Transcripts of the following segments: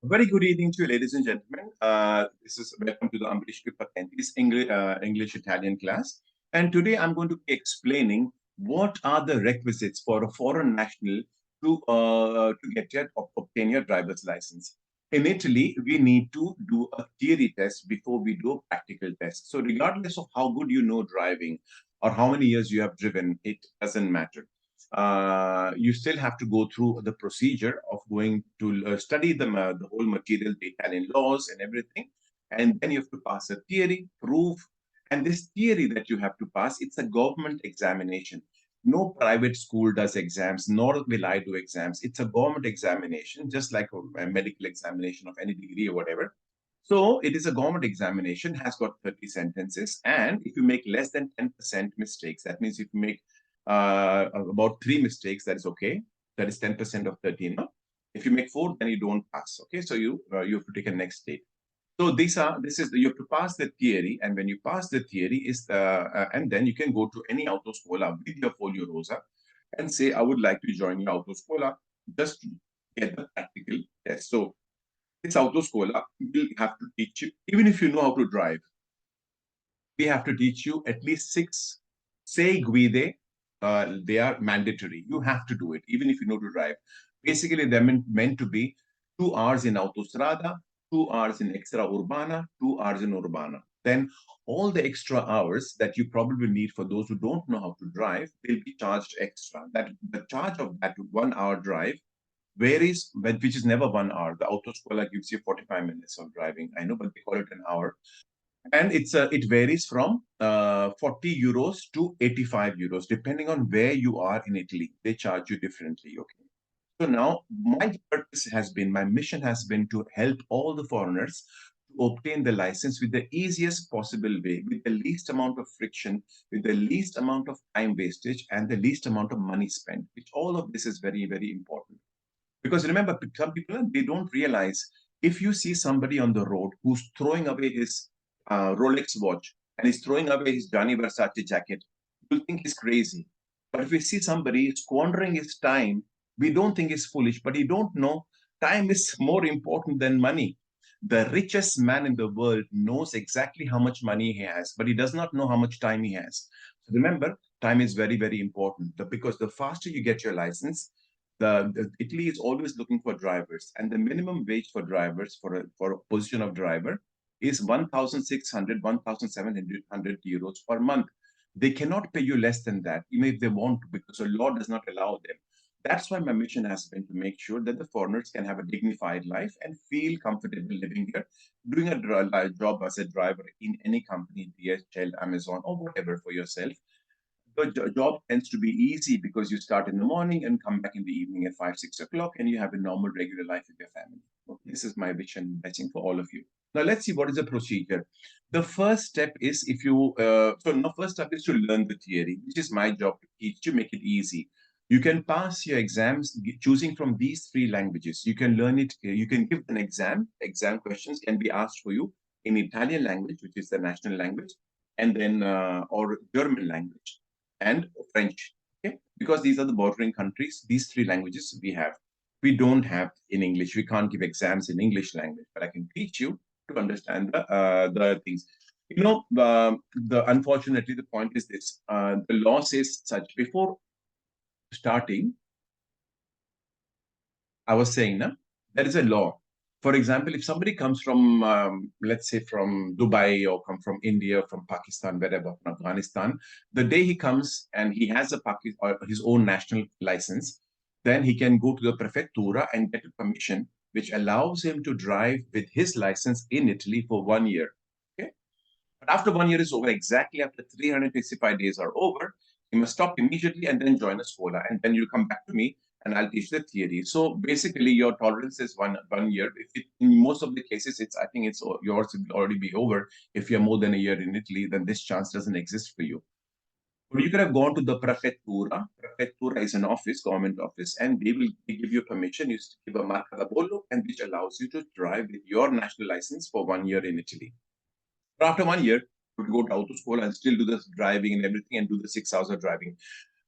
Very good evening to you, ladies and gentlemen. This is welcome to the AmbrishQuickPatente English-Italian class. And today I'm going to be explaining what are the requisites for a foreign national to obtain your driver's license. In Italy, we need to do a theory test before we do a practical test. So regardless of how good you know driving or how many years you have driven, it doesn't matter. You still have to go through the procedure of going to study the whole material, the Italian laws and everything. And then you have to pass a theory, proof. And this theory that you have to pass, it's a government examination. No private school does exams, nor will I do exams. It's a government examination, just like a medical examination of any degree or whatever. So it is a government examination, has got 30 sentences. And if you make less than 10% mistakes, that means if you make about 3 mistakes, that is okay. That is 10% of 13. No? If you make 4, then you don't pass. Okay, so you have to take a next state. So you have to pass the theory, and when you pass the theory and then you can go to any autoscuola with your folio rosa and say, I would like to join your autoscuola just to get the practical test. So this autoscuola will have to teach you, even if you know how to drive, we have to teach you at least 6 sei guide. They are mandatory. You have to do it, even if you know to drive. Basically, they're meant to be 2 hours in autostrada, 2 hours in extra urbana, 2 hours in urbana. Then all the extra hours that you probably need for those who don't know how to drive will be charged extra. That the charge of that 1 hour drive varies, which is never 1 hour. The autoscuola gives you 45 minutes of driving. I know, but they call it an hour, and it varies from 40 euros to 85 euros depending on where you are in Italy. They charge you differently. Okay, so now my mission has been to help all the foreigners to obtain the license with the easiest possible way, with the least amount of friction, with the least amount of time wastage, and the least amount of money spent, which all of this is very, very important. Because remember, some people, they don't realize, if you see somebody on the road who's throwing away his Rolex watch and he's throwing away his Gianni Versace jacket, you'll think he's crazy. But if we see somebody squandering his time, we don't think he's foolish, but you don't know time is more important than money. The richest man in the world knows exactly how much money he has, but he does not know how much time he has. So remember, time is very, very important, because the faster you get your license, the Italy is always looking for drivers, and the minimum wage for drivers for a position of driver is 1,600, 1,700 euros per month. They cannot pay you less than that, even if they want to, because the law does not allow them. That's why my mission has been to make sure that the foreigners can have a dignified life and feel comfortable living here, doing a job as a driver in any company, DHL, Amazon, or whatever for yourself. The job tends to be easy because you start in the morning and come back in the evening at 5, 6 o'clock, and you have a normal, regular life with your family. Okay, this is my wish and blessing for all of you. Now, let's see what is the procedure. The first step is first step is to learn the theory, which is my job to teach you, make it easy. You can pass your exams choosing from these 3 languages. You can learn it, you can give an exam. Exam questions can be asked for you in Italian language, which is the national language, and then or German language and French. Okay, because these are the bordering countries. These 3 languages we have. We don't have in English. We can't give exams in English language, but I can teach you to understand the things. Unfortunately, the point is this: the law says such. Before starting, I was saying, no, there is a law. For example, if somebody comes from, let's say, from Dubai, or come from India, from Pakistan, wherever, from Afghanistan, the day he comes and he has his own national license, then he can go to the prefettura and get a permission which allows him to drive with his license in Italy for 1 year. Okay? But after 1 year is over, exactly after 365 days are over, you must stop immediately and then join a scholar. And then you come back to me and I'll teach the theory. So basically, your tolerance is one year. In most of the cases, I think yours will already be over. If you're more than a year in Italy, then this chance doesn't exist for you. But you could have gone to the prefettura. Prefettura is an office, government office, and they give you permission. You give a marca da bollo, and which allows you to drive with your national license for 1 year in Italy. But after 1 year, you would go to auto school and still do the driving and everything and do the 6 hours of driving.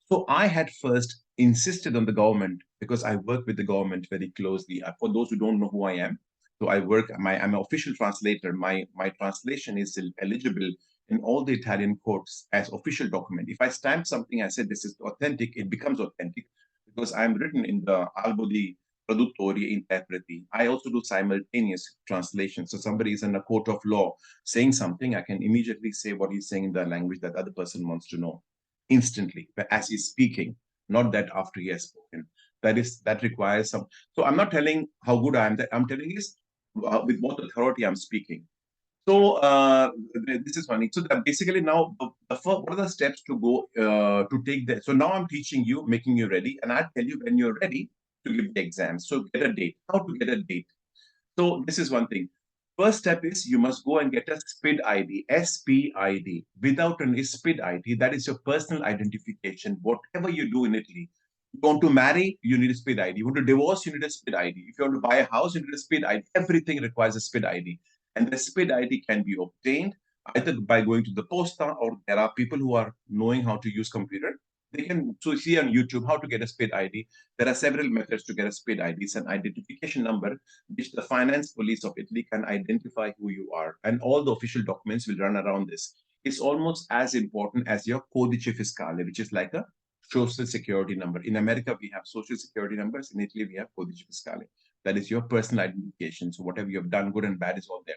So I had first insisted on the government, because I work with the government very closely. For those who don't know who I am, So I'm an official translator. My translation is eligible in all the Italian courts as official document. If I stamp something, I said this is authentic, it becomes authentic because I'm written in the albo di traduttori e interpreti. I also do simultaneous translation. So somebody is in a court of law saying something, I can immediately say what he's saying in the language that other person wants to know instantly, but as he's speaking, not that after he has spoken. That requires some. So I'm not telling how good I am. That I'm telling is with what authority I'm speaking. So this is funny. So that basically now, what are the steps to go to take that? So now I'm teaching you, making you ready, and I'll tell you when you're ready to give the exam. So get a date. How to get a date? So this is one thing. First step is you must go and get a SPID ID, SPID. Without an SPID ID, that is your personal identification. Whatever you do in Italy, you want to marry, you need a SPID ID. You want to divorce, you need a SPID ID. If you want to buy a house, you need a SPID ID. Everything requires a SPID ID. And the SPID ID can be obtained either by going to the posta, or there are people who are knowing how to use computer. They can see on YouTube how to get a SPID ID. There are several methods to get a SPID ID. It's an identification number which the finance police of Italy can identify who you are. And all the official documents will run around this. It's almost as important as your codice fiscale, which is like a social security number. In America, we have social security numbers. In Italy, we have codice fiscale. That is your personal identification. So whatever you have done, good and bad, is all there.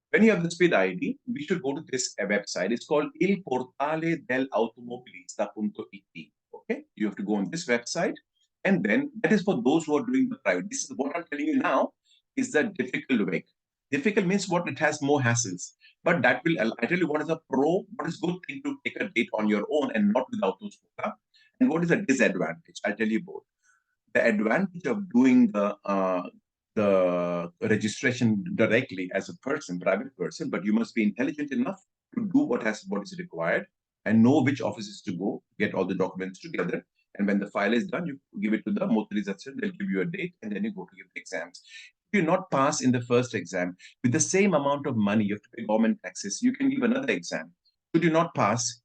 When you have the SPID ID, we should go to this website. It's called ilportaledelautomobilista.it. Okay, you have to go on this website, and then that is for those who are doing the private. This is what I'm telling you now is the difficult way. Difficult means what? It has more hassles. But that will, I tell you what is a pro, what is good thing to take a date on your own and not without those quota, and what is a disadvantage. I'll tell you both. The advantage of doing the registration directly as a person, private person, but you must be intelligent enough to do what is required and know which offices to go, get all the documents together. And when the file is done, you give it to the motorization, they'll give you a date, and then you go to give the exams. If you not pass in the first exam, with the same amount of money you have to pay government taxes, you can give another exam. Should you not pass,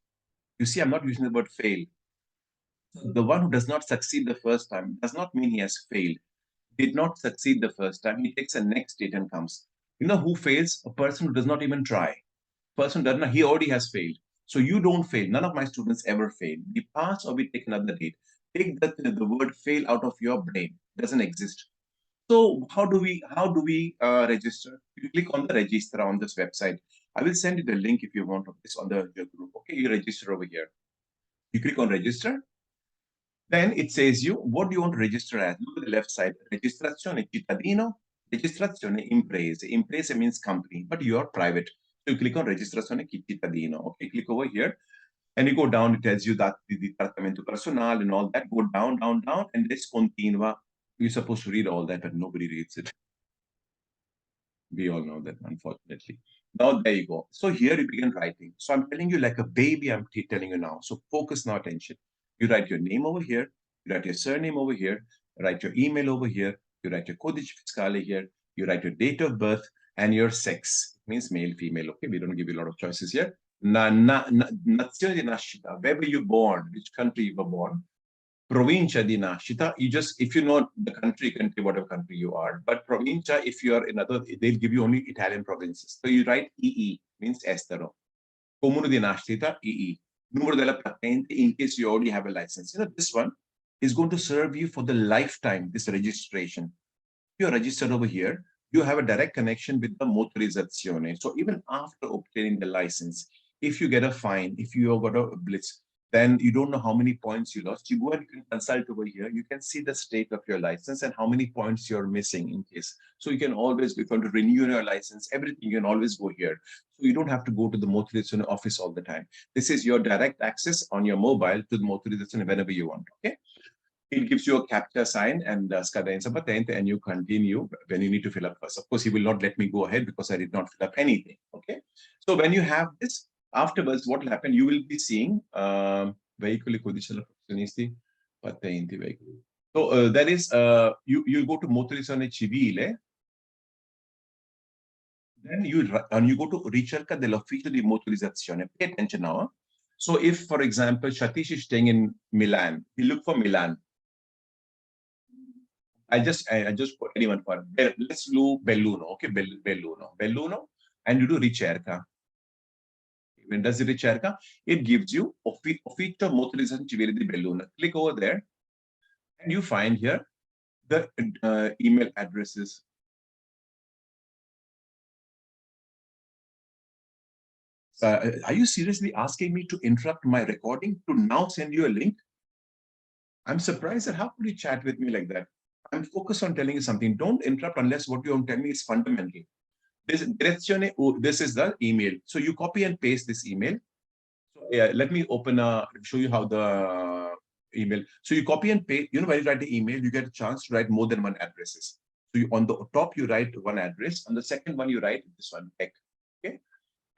you see, I'm not using the word fail. The one who does not succeed the first time does not mean he has failed. Did not succeed the first time, he takes a next date and comes. You know who fails? A person who does not even try. Person does not, he already has failed. So you don't fail. None of my students ever fail. We pass or we take another date. Take the word fail out of your brain. It doesn't exist. So how do we register? You click on the register on this website. I will send you the link if you want of this on the group. Okay, you register over here. You click on register. Then it says you, what do you want to register as? Look at the left side. Registrazione cittadino, registrazione imprese. Imprese means company, but you are private. So you click on registrazione cittadino. Okay, click over here. And you go down, it tells you that the trattamento personale and all that. Go down, down, down, and this continua. You're supposed to read all that, but nobody reads it. We all know that, unfortunately. Now, there you go. So here you begin writing. So I'm telling you like a baby, I'm telling you now. So focus now, attention. You write your name over here. You write your surname over here. You write your email over here. You write your codice fiscale here. You write your date of birth and your sex. It means male, female. Okay, we don't give you a lot of choices here. Nazione di nascita. Where were you born? Which country you were born? Provincia di nascita, you just, if you know the country, you can say whatever country you are. But provincia, if you are in other, they'll give you only Italian provinces. So you write EE, means estero. Comune di nascita, EE. Numero della patente, in case you already have a license. You know, this one is going to serve you for the lifetime, this registration. If you're registered over here, you have a direct connection with the motorizzazione. So even after obtaining the license, if you get a fine, if you got a blitz, then you don't know how many points you lost. You go and you can consult over here. You can see the state of your license and how many points you're missing in case. So you can always, if you want to renew your license, everything, you can always go here. So you don't have to go to the motorizzazione office all the time. This is your direct access on your mobile to the motorizzazione whenever you want, okay? It gives you a captcha sign and scadenza patente, and you continue when you need to fill up first. Of course, he will not let me go ahead because I did not fill up anything, okay? So when you have this, afterwards, what will happen? You will be seeing veicoli codicella professionisti patenti veicoli. So that is, you go to motorizzazione civile, then you go to ricerca dell'ufficio di motorizzazione. Pay attention now. So if, for example, Satish is staying in Milan, you look for Milan. I just put anyone for let's do Belluno. Okay, Belluno, and you do ricerca. When does the ricerca? It gives you ufficio motorizzazione civile di Belluno. Click over there, and you find here the email addresses. Are you seriously asking me to interrupt my recording to now send you a link? I'm surprised that how could you chat with me like that? I'm focused on telling you something. Don't interrupt unless what you want to tell me is fundamental. This is the email. So you copy and paste this email. So yeah, let me show you how the email. So you copy and paste. When you write the email, you get a chance to write more than one addresses. So on the top, you write one address. On the second one, you write this one, tech. Okay.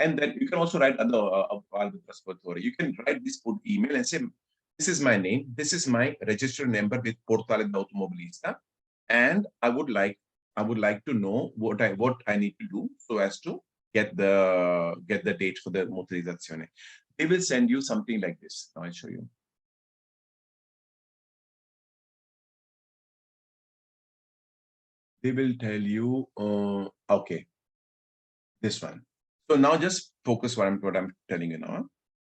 And then you can also write you can write this email and say, this is my name, this is my registered number with Portale d'Automobilista, and I would like to know what I need to do so as to get the date for the motorizzazione. They will send you something like this. Now I'll show you. They will tell you, okay, this one. So now just focus what I'm telling you now.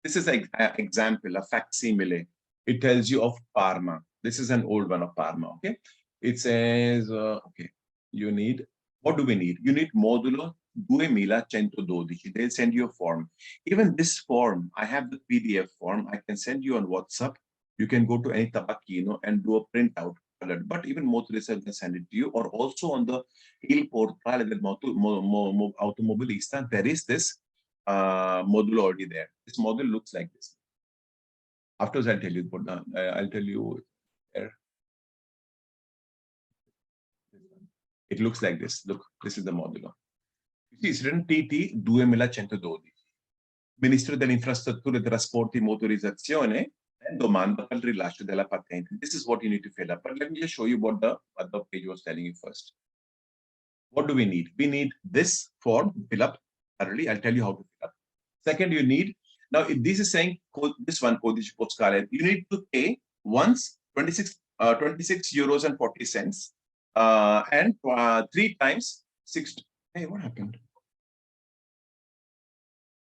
This is an example, a facsimile. It tells you of Parma. This is an old one of Parma, okay? It says, okay, you need, what do we need? You need modulo 2112. They'll send you a form. Even this form, I have the PDF form. I can send you on WhatsApp. You can go to any tabacchino and do a printout. But even motorista can send it to you, or also on the Il Portale del Automobilista, there is this module already there. This module looks like this. Afterwards, I'll tell you. I'll tell you there. It looks like this. Look, this is the modulo. You see, it's written TT 2112. Ministro delle Infrastrutture e Trasporti Motorizzazione e domanda per il rilascio della patente. This is what you need to fill up. But let me just show you what the page was telling you first. What do we need? We need this form to fill up thoroughly. I'll tell you how to fill up. Second, you need, now if this is saying this one, codice postale, you need to pay once 26 euros and 40 cents and 3 times 6. Hey, what happened?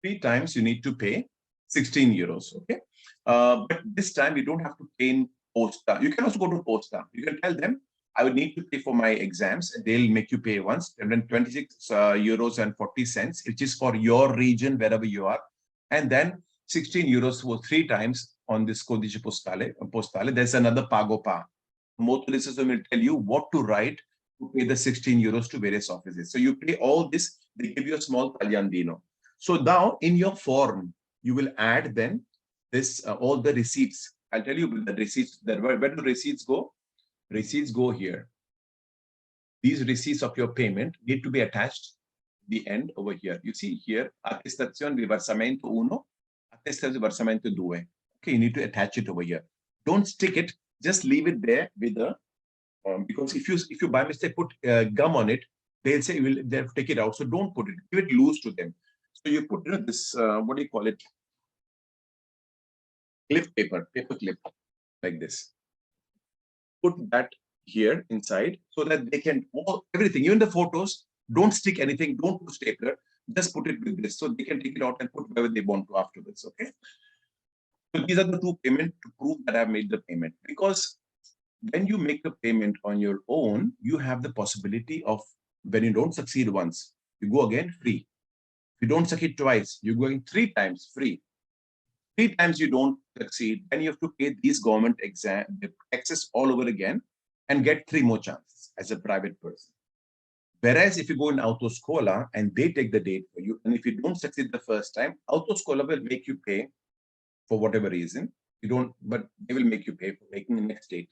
3 times you need to pay 16 euros. Okay. But this time you don't have to pay in Posta. You can also go to Posta. You can tell them, I would need to pay for my exams, and they'll make you pay once, and then 26 euros and 40 cents, which is for your region, wherever you are. And then 16 euros for 3 times on this codice postale. There's another pago pa. Motorist will tell you what to write to pay the 16 euros to various offices. So you pay all this, they give you a small tagliandino. So now in your form, you will add then this all the receipts. I'll tell you the receipts. Where do receipts go? Receipts go here. These receipts of your payment need to be attached at the end over here. You see here, attestazione di versamento 1, attestazione di versamento 2. Okay, you need to attach it over here. Don't stick it. Just leave it there with the because if you by mistake put gum on it, they'll say they'll take it out. So don't put it. Give it loose to them. So you put this what do you call it? Clip paper clip like this. Put that here inside so that they can everything, even the photos. Don't stick anything. Don't put stapler. Just put it with this so they can take it out and put wherever they want to afterwards. Okay. So these are the 2 payments to prove that I've made the payment. Because when you make a payment on your own, you have the possibility of, when you don't succeed once, you go again free. If you don't succeed twice, you're going 3 times free. 3 times you don't succeed, and you have to pay these government exam taxes all over again and get 3 more chances as a private person. Whereas if you go in Autoscola and they take the date for you, and if you don't succeed the first time, Autoscola will make you pay for whatever reason. You don't, but they will make you pay for making the next date.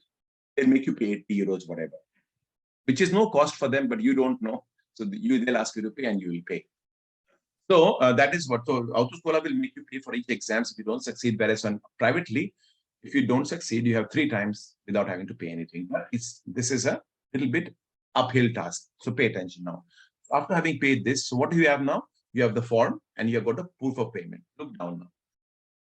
They'll make you pay 80 euros, whatever, which is no cost for them, but you don't know. So they'll ask you to pay and you will pay. So that is what, so Autoscola will make you pay for each exams if you don't succeed, whereas on privately, if you don't succeed, you have 3 times without having to pay anything. But this is a little bit uphill task. So pay attention now. After having paid this, so what do you have now? You have the form and you have got the proof of payment. Look down now.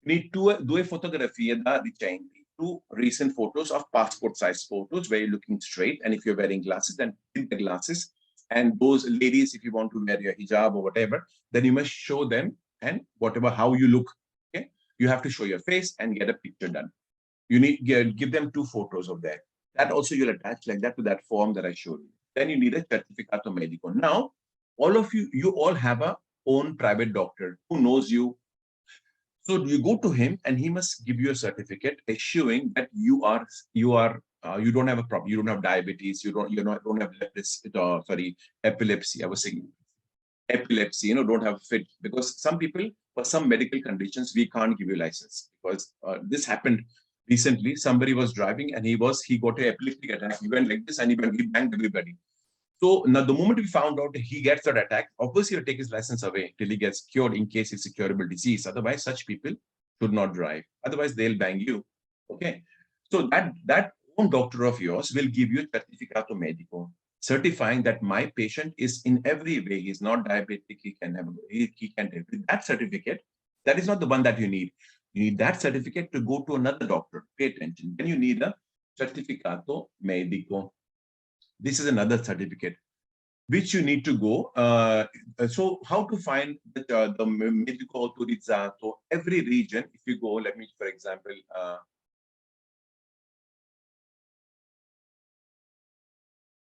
You need 2 fotografie da riceventi. two recent photos of passport size photos where you're looking straight. And if you're wearing glasses, then tint the glasses. And those ladies, if you want to wear your hijab or whatever, then you must show them and whatever, how you look. Okay. You have to show your face and get a picture done. You need give them two photos of that. That also you'll attach like that to that form that I showed you. Then you need a certificato medico. Now, all of you all have a own private doctor who knows you. So you go to him and he must give you a certificate issuing that you don't have a problem, you don't have diabetes, you don't have epilepsy. I was saying epilepsy, don't have fit, because some people, for some medical conditions, we can't give you license, because this happened recently. Somebody was driving and he got an epileptic attack. He went like this and he banged everybody. So now the moment we found out he gets that attack, obviously he'll take his license away till he gets cured, in case it's a curable disease. Otherwise, such people should not drive. Otherwise, they'll bang you. Okay. So that own doctor of yours will give you certificato medico, certifying that my patient is in every way, he's not diabetic, he can with that certificate. That is not the one that you need. You need that certificate to go to another doctor. Pay attention. Then you need a certificato medico. This is another certificate which you need to go. So how to find the medico autorizzato? Every region, if you go, let me, for example,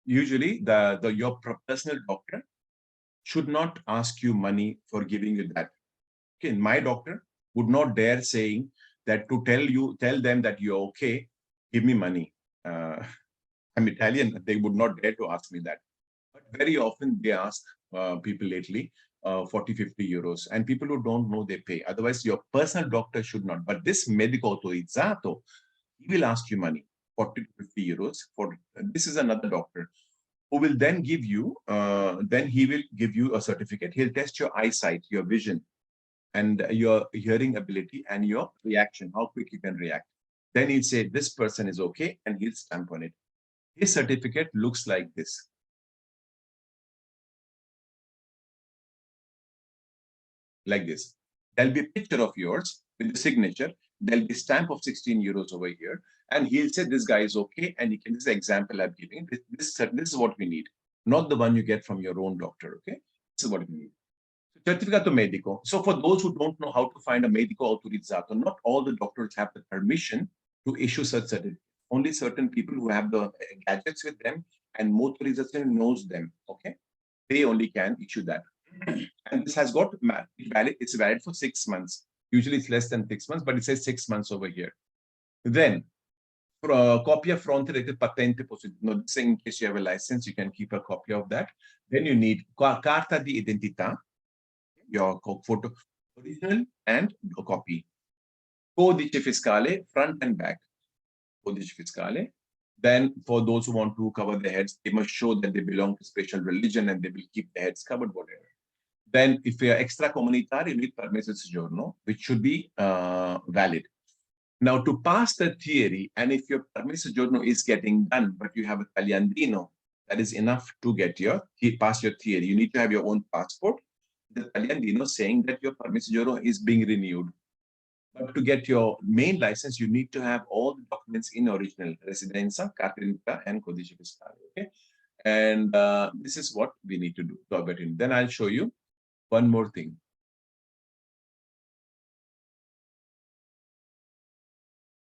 usually your personal doctor should not ask you money for giving you that. Okay, my doctor would not dare saying that to tell them that you're okay, give me money. I'm Italian, they would not dare to ask me that. But very often they ask people lately 40, 50 euros. And people who don't know, they pay. Otherwise, your personal doctor should not. But this medico autorizzato, he will ask you money, 40 to 50 euros. This is another doctor who will then give you, then he will give you a certificate. He'll test your eyesight, your vision, and your hearing ability and your reaction, how quick you can react. Then he'll say, this person is okay, and he'll stamp on it. His certificate looks like this. Like this. There'll be a picture of yours with the signature. There'll be a stamp of 16 euros over here. And he'll say, this guy is okay. And this is the example I'm giving. This is what we need. Not the one you get from your own doctor, okay? This is what we need. Certificato medico. So for those who don't know how to find a medico autorizzato, not all the doctors have the permission to issue such certificate. Only certain people who have the gadgets with them and motorization knows them, okay? They only can issue that. And this has got valid, it's valid for 6 months. Usually it's less than 6 months, but it says 6 months over here. Then, copia fronte rete patente possibile. In case you have a license, you can keep a copy of that. Then you need carta di identità, your photo, original and a copy. Codice fiscale, front and back. Codice fiscale. Then for those who want to cover their heads, they must show that they belong to special religion and they will keep their heads covered, whatever. Then if you are extracomunitari, you need permesso di soggiorno, which should be valid. Now to pass the theory, and if your permesso di soggiorno is getting done, but you have a tagliandino, that is enough to pass your theory. You need to have your own passport, the tagliandino saying that your permesso di soggiorno is being renewed. But to get your main license, you need to have all the documents in original: residenza, carta d'identità, and codice fiscale. Okay, and this is what we need to do. Then I'll show you one more thing.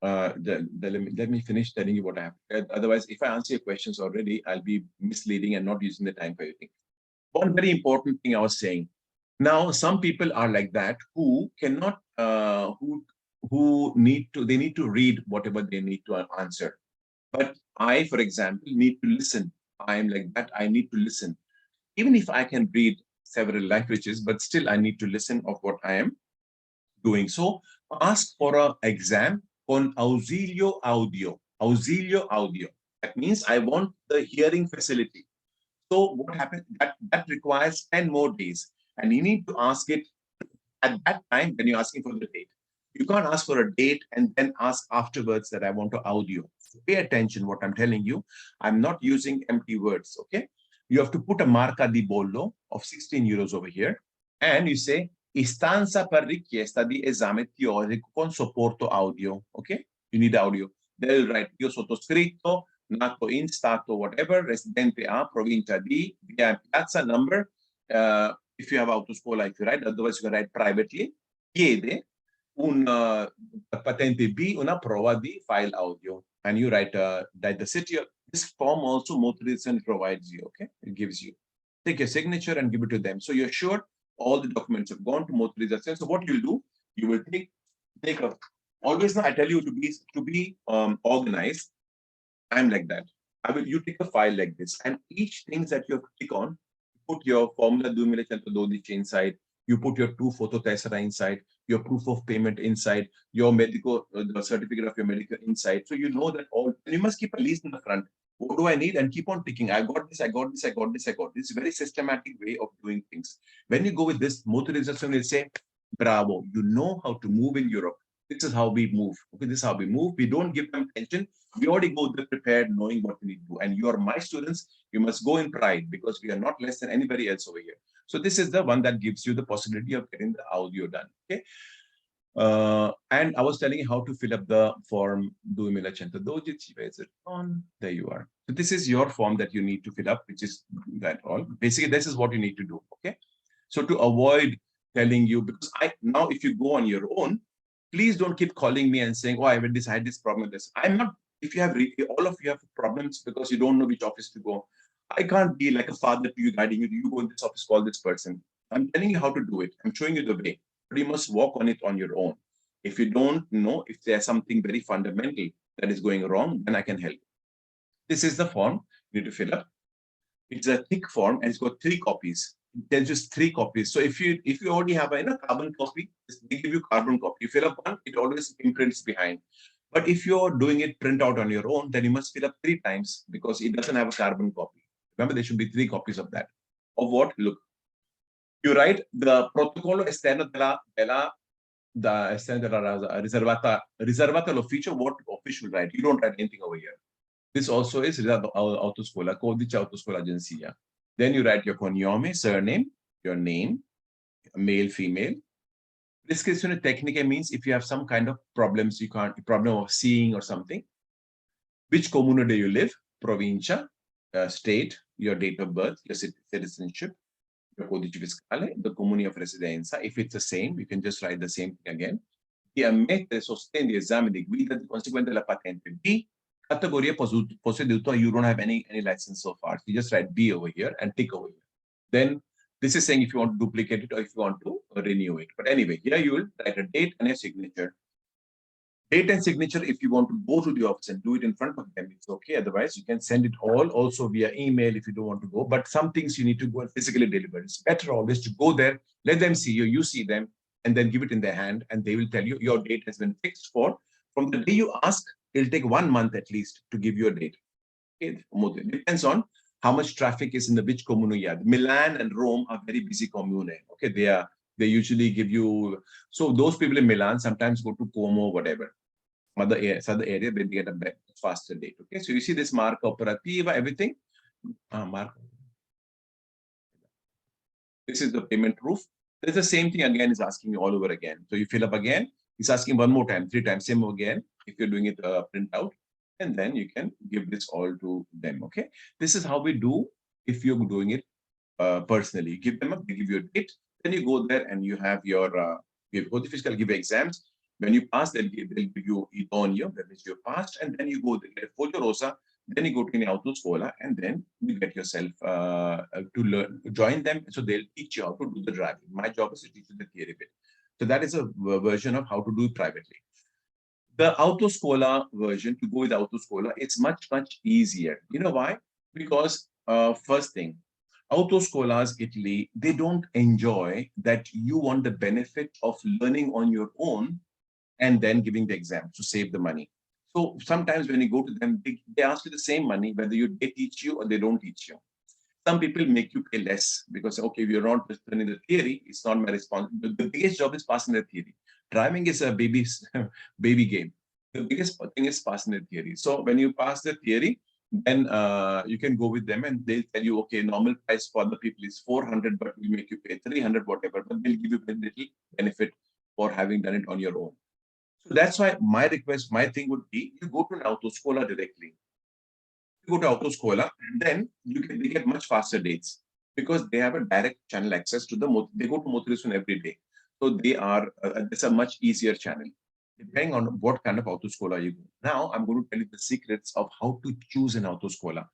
Let me finish telling you what I have. Otherwise, if I answer your questions already, I'll be misleading and not using the time for anything. One very important thing I was saying. Now, some people are like that who cannot, they need to read whatever they need to answer. But I, for example, need to listen. I am like that. I need to listen. Even if I can read several languages, but still I need to listen of what I am doing. So ask for an exam con ausilio audio. Ausilio audio. That means I want the hearing facility. So what happens? That requires 10 more days. And you need to ask it at that time when you're asking for the date. You can't ask for a date and then ask afterwards that I want to audio. So pay attention what I'm telling you. I'm not using empty words, okay? You have to put a marca di bollo of 16 euros over here. And you say, istanza per richiesta di esame teorico con supporto audio, okay? You need audio. They'll write, io sottoscritto, nato in stato, whatever, residente a, provincia di, via piazza, number. If you have autoscuola, if you write, otherwise you can write privately. Chiede patente B, una prova di file audio. And you write the city. This form also motorization provides you, okay? It gives you. Take your signature and give it to them. So you're sure all the documents have gone to motorization. So what you'll do, you will take a, always now I tell you to be organized. I'm like that. You take a file like this, and each thing that you click on, put your formula 2112 inside, you put your 2 photo tessera inside, your proof of payment inside, your medical, the certificate of your medical inside. So you know that all, and you must keep a list in the front. What do I need? And keep on ticking. I got this, I got this, I got this, I got this. It's a very systematic way of doing things. When you go with this, motorization will say, bravo, you know how to move in Europe. This is how we move. Okay, this is how we move. We don't give them attention. We already go there prepared, knowing what we need to do. And you are my students. You must go in pride because we are not less than anybody else over here. So this is the one that gives you the possibility of getting the audio done. Okay. And I was telling you how to fill up the form. Where is it on? There you are. So this is your form that you need to fill up, which is that all. Basically, this is what you need to do. Okay. So to avoid telling you, because now if you go on your own, please don't keep calling me and saying, oh, I had this problem with this. I'm not, if you have, all of you have problems because you don't know which office to go. I can't be like a father to you, guiding you. You go in this office, call this person. I'm telling you how to do it. I'm showing you the way, but you must walk on it on your own. If you don't know, if there's something very fundamental that is going wrong, then I can help. This is the form you need to fill up. It's a thick form and it's got 3 copies. There's just 3 copies. So if you already have a carbon copy, they give you carbon copy. You fill up one, it always imprints behind. But if you're doing it print out on your own, then you must fill up 3 times because it doesn't have a carbon copy. Remember, there should be 3 copies of that. Of what? Look. You write the protocolo esterno riservata all'ufficio. What official write? You don't write anything over here. This also is autoscuola, codice autoscuola agenzia. Then you write your cognome, surname, your name, male, female. Descrizione tecnica means if you have some kind of problems, problem of seeing or something. Which comune do you live? Provincia, state, your date of birth, your citizenship, your codice fiscale, the comune of residenza. If it's the same, you can just write the same thing again. Di ammettere, sostiene esame di guida conseguente alla patente B. Categoria posseduto, you don't have any license so far. So you just write B over here and tick over here. Then this is saying if you want to duplicate it or if you want to renew it. But anyway, here you will write a date and a signature. Date and signature, if you want to go to the office and do it in front of them, it's okay. Otherwise, you can send it all also via email if you don't want to go. But some things you need to go and physically deliver. It's better always to go there, let them see you, you see them, and then give it in their hand, and they will tell you your date has been fixed for. From the day you ask, it'll take 1 month at least to give you a date. Okay? It depends on how much traffic is in the which comune you are. Milan and Rome are very busy commune. Okay, they usually give you. So those people in Milan sometimes go to Como, whatever. Other area where they get a faster date. Okay, so you see this marca operativa, everything. This is the payment proof. There's the same thing again, is asking you all over again. So you fill up again, it's asking one more time, 3 times, same again, if you're doing it print out, and then you can give this all to them. Okay, this is how we do if you're doing it personally. You give them up, they give you a date, then you go there and you have your go to fiscal, give exams. When you pass, they'll give you idoneo, that means you passed, and then you go to get foglio rosa, then you go to the autoscuola, and then you get yourself to learn, join them, so they'll teach you how to do the driving. My job is to teach you the theory bit. So that is a version of how to do it privately. The autoscuola version, to go with autoscuola, it's much, much easier. You know why? Because first thing, autoscuolas Italy, they don't enjoy that you want the benefit of learning on your own and then giving the exam to save the money. So sometimes when you go to them, they ask you the same money, whether they teach you or they don't teach you. Some people make you pay less because, okay, you're not just learning the theory, it's not my responsibility. The biggest job is passing the theory. Driving is a baby game. The biggest thing is passing the theory. So when you pass the theory, then you can go with them and they'll tell you, okay, normal price for the people is 400, but we make you pay 300, whatever, but they'll give you very little benefit for having done it on your own. So that's why my request, my thing would be, you go to an autoscola directly. You go to autoscola, and then they get much faster dates because they have a direct channel access to they go to Motivational every day. So it's a much easier channel, depending on what kind of autoscola you go. Now, I'm going to tell you the secrets of how to choose an autoscola.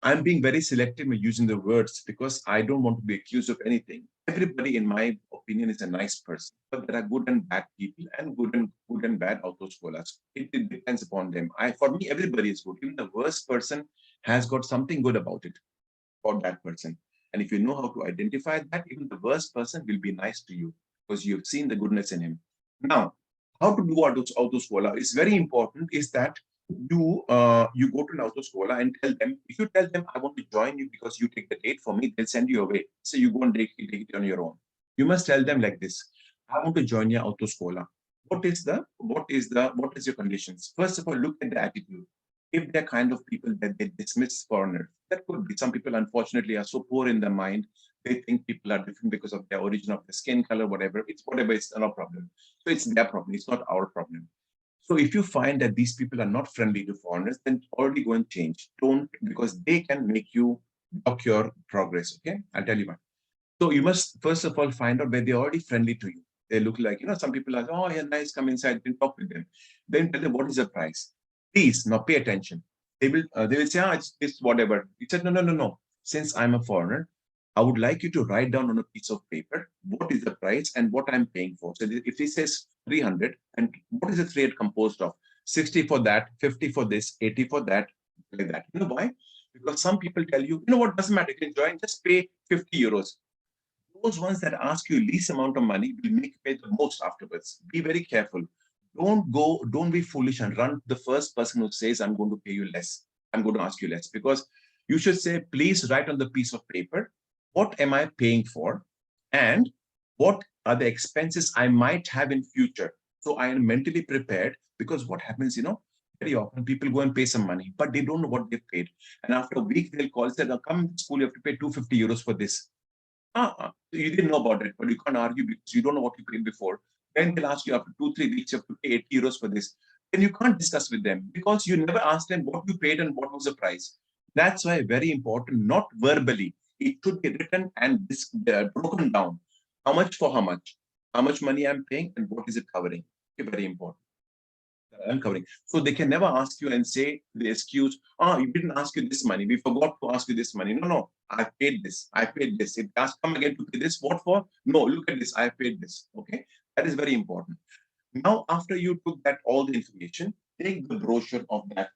I'm being very selective in using the words because I don't want to be accused of anything. Everybody, in my opinion, is a nice person, but there are good and bad people and good and bad autoscolas. It depends upon them. For me, everybody is good. Even the worst person has got something good about it, about that person. And if you know how to identify that, even the worst person will be nice to you because you've seen the goodness in him. Now, how to do autoscola is very important. Is that you go to an autoscola and tell them, if you tell them I want to join you because you take the date for me, they'll send you away. So you go and take it on your own. You must tell them like this: I want to join your autoscola. What is your conditions? First of all, look at the attitude. If they're kind of people that they dismiss foreigners, that could be. Some people, unfortunately, are so poor in their mind, they think people are different because of their origin of the skin color, whatever. It's no problem. So it's their problem. It's not our problem. So if you find that these people are not friendly to foreigners, then already go and change. Don't, because they can make you block your progress. Okay, I'll tell you why. So you must first of all find out where they're already friendly to you. They look like, some people are, oh, yeah, nice, come inside, then talk with them. Then tell them what is the price. Please, now pay attention. They will say, it's whatever. He said, no. Since I'm a foreigner, I would like you to write down on a piece of paper what is the price and what I'm paying for. So if he says 300, and what is the 300 composed of? 60 for that, 50 for this, 80 for that, like that. You know why? Because some people tell you, what, doesn't matter, you can join, just pay 50 euros. Those ones that ask you least amount of money will make you pay the most afterwards. Be very careful. Don't be foolish and run to the first person who says, I'm going to pay you less. I'm going to ask you less, because you should say, please write on the piece of paper, what am I paying for? And what are the expenses I might have in future? So I am mentally prepared, because what happens, very often people go and pay some money, but they don't know what they've paid. And after a week, they'll call and say, come to school, you have to pay 250 euros for this. You didn't know about it, but you can't argue because you don't know what you paid before. Then they'll ask you after 2-3 weeks, you have to pay 80 euros for this. Then you can't discuss with them because you never asked them what you paid and what was the price. That's why very important, not verbally. It should be written and broken down. How much for how much money I'm paying, and what is it covering? Okay, very important. Uncovering. So they can never ask you and say the excuse, we didn't ask you this money. We forgot to ask you this money. No, I paid this. I paid this. If ask come again to pay this, what for? No, look at this. I paid this. Okay. That is very important. Now, after you took all the information, take the brochure of that.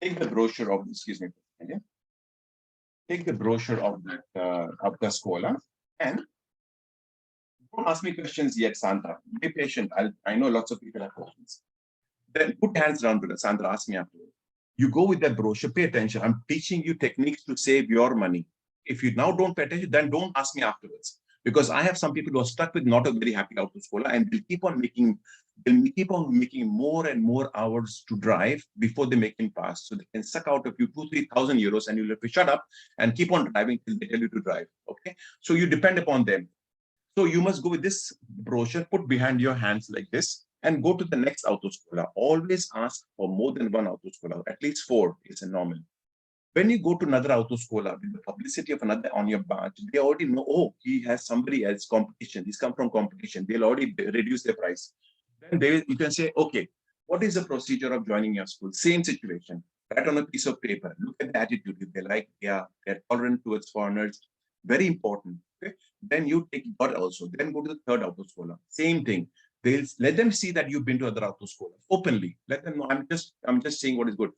Take the brochure of, excuse me. Okay? Take the brochure of the scholar, and don't ask me questions yet, Sandra. Be patient. I know lots of people have questions. Then put hands down to Sandra, ask me afterwards. You go with that brochure, pay attention. I'm teaching you techniques to save your money. If you now don't pay attention, then don't ask me afterwards. Because I have some people who are stuck with not a very happy autoscola, and they'll keep on making more and more hours to drive before they make him pass. So they can suck out of you 2,000-3,000 euros, and you'll have to shut up and keep on driving till they tell you to drive. Okay. So you depend upon them. So you must go with this brochure, put behind your hands like this, and go to the next autoscola. Always ask for more than one autoscola, at least 4 is a normal. When you go to another autoscola with the publicity of another on your batch, they already know, he has somebody else competition. He's come from competition. They'll already reduce their price. Then you can say, okay, what is the procedure of joining your school? Same situation. Write on a piece of paper. Look at the attitude. If they like, they're tolerant towards foreigners. Very important. Okay. Then you take that also. Then go to the third autoscola. Same thing. They'll let them see that you've been to other autoscolas openly. Let them know. I'm just saying what is good.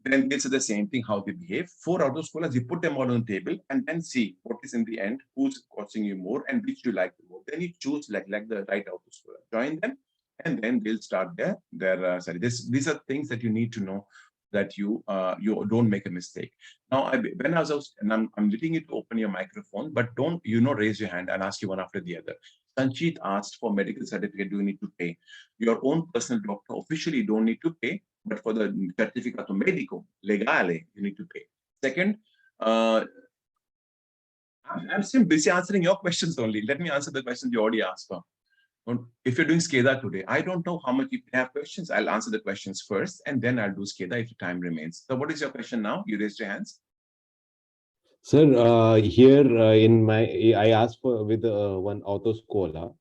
Then they'll say the same thing, how they behave. 4 autoscolas, you put them all on the table and then see what is in the end, who's costing you more and which you like more. Then you choose like the right autoscola. Join them, and then they'll start these are things that you need to know, that you don't make a mistake. Now, I'm letting you to open your microphone, but don't raise your hand. I'll ask you one after the other. Sanchit asked for medical certificate. Do you need to pay? Your own personal doctor officially don't need to pay, but for the certificato medico legale, you need to pay. Second, I'm still busy answering your questions only. Let me answer the questions you already asked for. If you're doing SCADA today, I don't know how much you have questions. I'll answer the questions first, and then I'll do SCADA if time remains. So what is your question now? You raised your hands. Sir, here in my, I asked for with one autoscola.